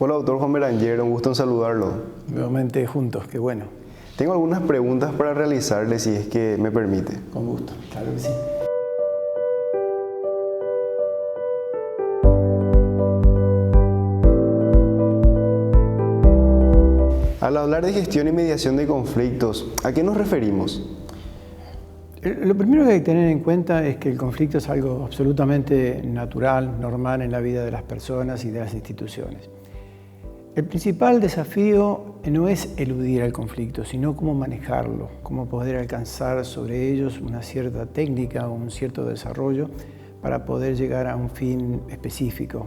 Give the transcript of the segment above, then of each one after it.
Hola, doctor Juan Belanger, un gusto en saludarlo. Nuevamente juntos, qué bueno. Tengo algunas preguntas para realizarle, si es que me permite. Con gusto, claro que sí. Al hablar de gestión y mediación de conflictos, ¿a qué nos referimos? Lo primero que hay que tener en cuenta es que el conflicto es algo absolutamente natural, normal en la vida de las personas y de las instituciones. El principal desafío no es eludir el conflicto, sino cómo manejarlo, cómo poder alcanzar sobre ellos una cierta técnica o un cierto desarrollo para poder llegar a un fin específico.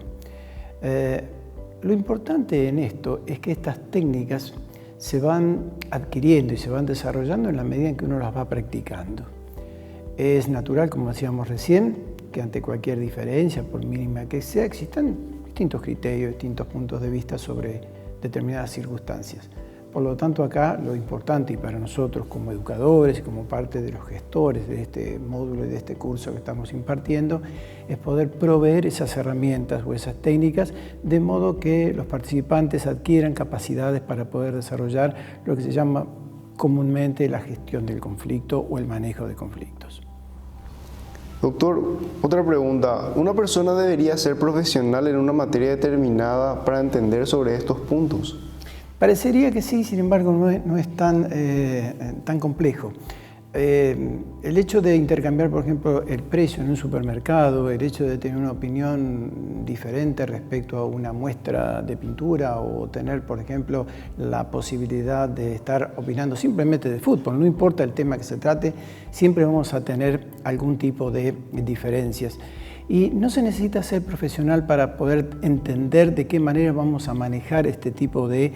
Lo importante en esto es que estas técnicas se van adquiriendo y se van desarrollando en la medida en que uno las va practicando. Es natural, como decíamos recién, que ante cualquier diferencia, por mínima que sea, existan distintos criterios, distintos puntos de vista sobre determinadas circunstancias. Por lo tanto, acá lo importante, y para nosotros como educadores y como parte de los gestores de este módulo y de este curso que estamos impartiendo, es poder proveer esas herramientas o esas técnicas de modo que los participantes adquieran capacidades para poder desarrollar lo que se llama comúnmente la gestión del conflicto o el manejo de conflictos. Doctor, otra pregunta. ¿Una persona debería ser profesional en una materia determinada para entender sobre estos puntos? Parecería que sí, sin embargo no es tan complejo. El hecho de intercambiar, por ejemplo, el precio en un supermercado, el hecho de tener una opinión diferente respecto a una muestra de pintura o tener, por ejemplo, la posibilidad de estar opinando simplemente de fútbol, no importa el tema que se trate, siempre vamos a tener algún tipo de diferencias. Y no se necesita ser profesional para poder entender de qué manera vamos a manejar este tipo de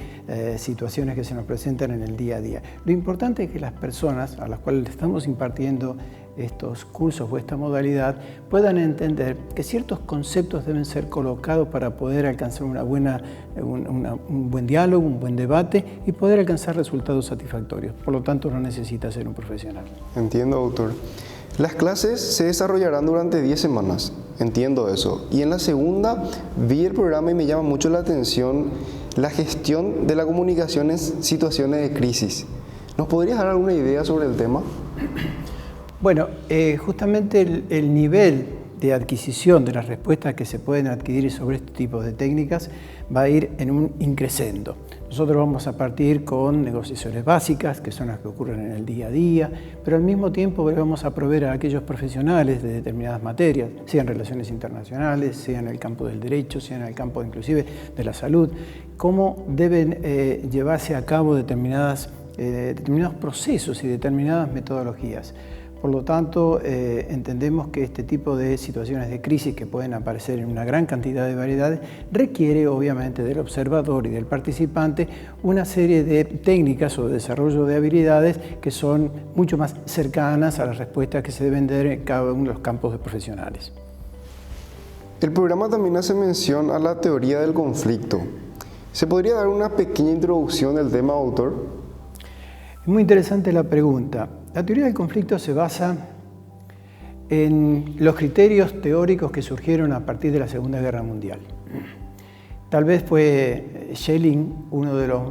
situaciones que se nos presentan en el día a día. Lo importante es que las personas a las cuales le estamos impartiendo estos cursos o esta modalidad puedan entender que ciertos conceptos deben ser colocados para poder alcanzar un buen diálogo, un buen debate y poder alcanzar resultados satisfactorios. Por lo tanto, no necesita ser un profesional. Entiendo, doctor. Las clases se desarrollarán durante 10 semanas, entiendo eso. Y en la segunda vi el programa y me llama mucho la atención la gestión de la comunicación en situaciones de crisis. ¿Nos podrías dar alguna idea sobre el tema? Bueno, justamente el nivel de adquisición de las respuestas que se pueden adquirir sobre este tipo de técnicas va a ir en un increscendo. Nosotros vamos a partir con negociaciones básicas, que son las que ocurren en el día a día, pero al mismo tiempo vamos a proveer a aquellos profesionales de determinadas materias, sean relaciones internacionales, sea en el campo del derecho, sea en el campo inclusive de la salud, cómo deben llevarse a cabo determinados procesos y determinadas metodologías. Por lo tanto, entendemos que este tipo de situaciones de crisis que pueden aparecer en una gran cantidad de variedades requiere obviamente del observador y del participante una serie de técnicas o de desarrollo de habilidades que son mucho más cercanas a las respuestas que se deben dar en cada uno de los campos de profesionales. El programa también hace mención a la teoría del conflicto. ¿Se podría dar una pequeña introducción del tema, autor? Es muy interesante la pregunta. La teoría del conflicto se basa en los criterios teóricos que surgieron a partir de la Segunda Guerra Mundial. Tal vez fue Schelling uno de los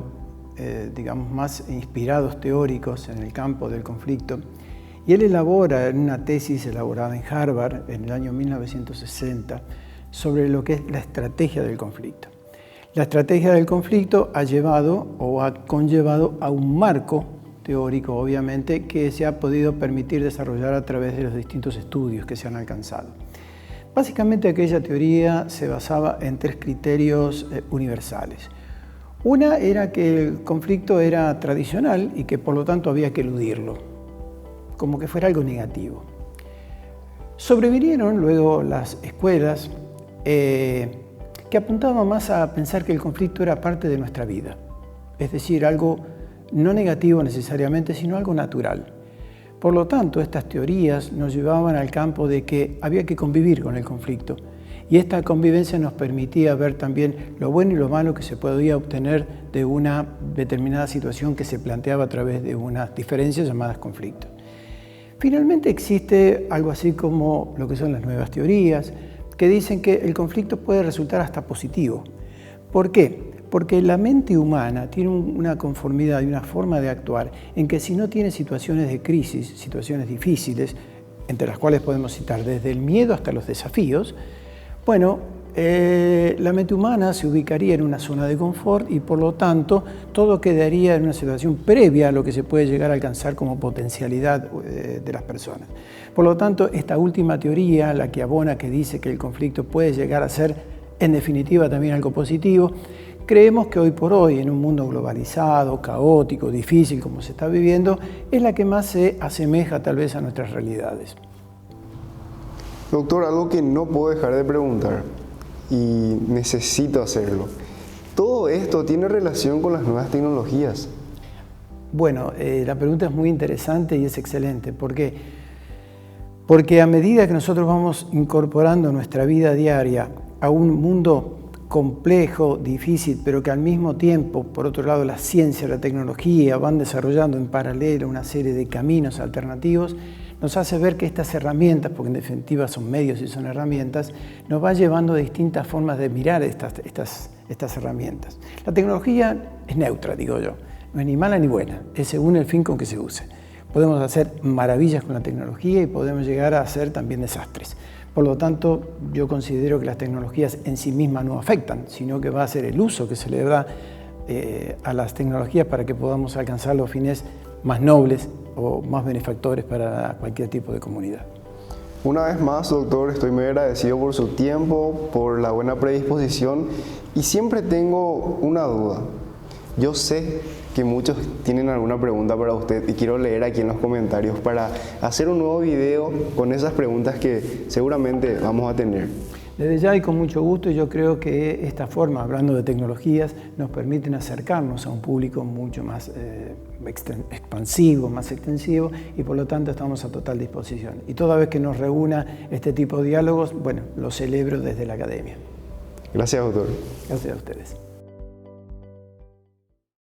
más inspirados teóricos en el campo del conflicto, y él elabora en una tesis elaborada en Harvard en el año 1960 sobre lo que es la estrategia del conflicto. La estrategia del conflicto ha llevado o ha conllevado a un marco teórico, obviamente, que se ha podido permitir desarrollar a través de los distintos estudios que se han alcanzado. Básicamente, aquella teoría se basaba en 3 criterios universales. Una era que el conflicto era tradicional y que por lo tanto había que eludirlo, como que fuera algo negativo. Sobrevinieron luego las escuelas que apuntaban más a pensar que el conflicto era parte de nuestra vida, es decir, algo no negativo necesariamente, sino algo natural. Por lo tanto, estas teorías nos llevaban al campo de que había que convivir con el conflicto, y esta convivencia nos permitía ver también lo bueno y lo malo que se podía obtener de una determinada situación que se planteaba a través de unas diferencias llamadas conflictos. Finalmente existe algo así como lo que son las nuevas teorías, que dicen que el conflicto puede resultar hasta positivo. ¿Por qué? Porque la mente humana tiene una conformidad y una forma de actuar en que si no tiene situaciones de crisis, situaciones difíciles, entre las cuales podemos citar desde el miedo hasta los desafíos, bueno, la mente humana se ubicaría en una zona de confort y por lo tanto todo quedaría en una situación previa a lo que se puede llegar a alcanzar como potencialidad de las personas. Por lo tanto, esta última teoría, la que abona, que dice que el conflicto puede llegar a ser en definitiva también algo positivo, creemos que hoy por hoy, en un mundo globalizado, caótico, difícil como se está viviendo, es la que más se asemeja tal vez a nuestras realidades. Doctor, algo que no puedo dejar de preguntar y necesito hacerlo. ¿Todo esto tiene relación con las nuevas tecnologías? Bueno, la pregunta es muy interesante y es excelente. ¿Por qué? Porque a medida que nosotros vamos incorporando nuestra vida diaria a un mundo complejo, difícil, pero que al mismo tiempo, por otro lado, la ciencia y la tecnología van desarrollando en paralelo una serie de caminos alternativos, nos hace ver que estas herramientas, porque en definitiva son medios y son herramientas, nos va llevando a distintas formas de mirar estas herramientas. La tecnología es neutra, digo yo, no es ni mala ni buena, es según el fin con que se use. Podemos hacer maravillas con la tecnología y podemos llegar a hacer también desastres. Por lo tanto, yo considero que las tecnologías en sí mismas no afectan, sino que va a ser el uso que se le da a las tecnologías para que podamos alcanzar los fines más nobles o más benefactores para cualquier tipo de comunidad. Una vez más, doctor, estoy muy agradecido por su tiempo, por la buena predisposición y siempre tengo una duda. Yo sé que muchos tienen alguna pregunta para usted y quiero leer aquí en los comentarios para hacer un nuevo video con esas preguntas que seguramente vamos a tener. Desde ya y con mucho gusto, yo creo que esta forma, hablando de tecnologías, nos permiten acercarnos a un público mucho más expansivo, más extensivo y por lo tanto estamos a total disposición. Y toda vez que nos reúna este tipo de diálogos, bueno, lo celebro desde la academia. Gracias, doctor. Gracias a ustedes.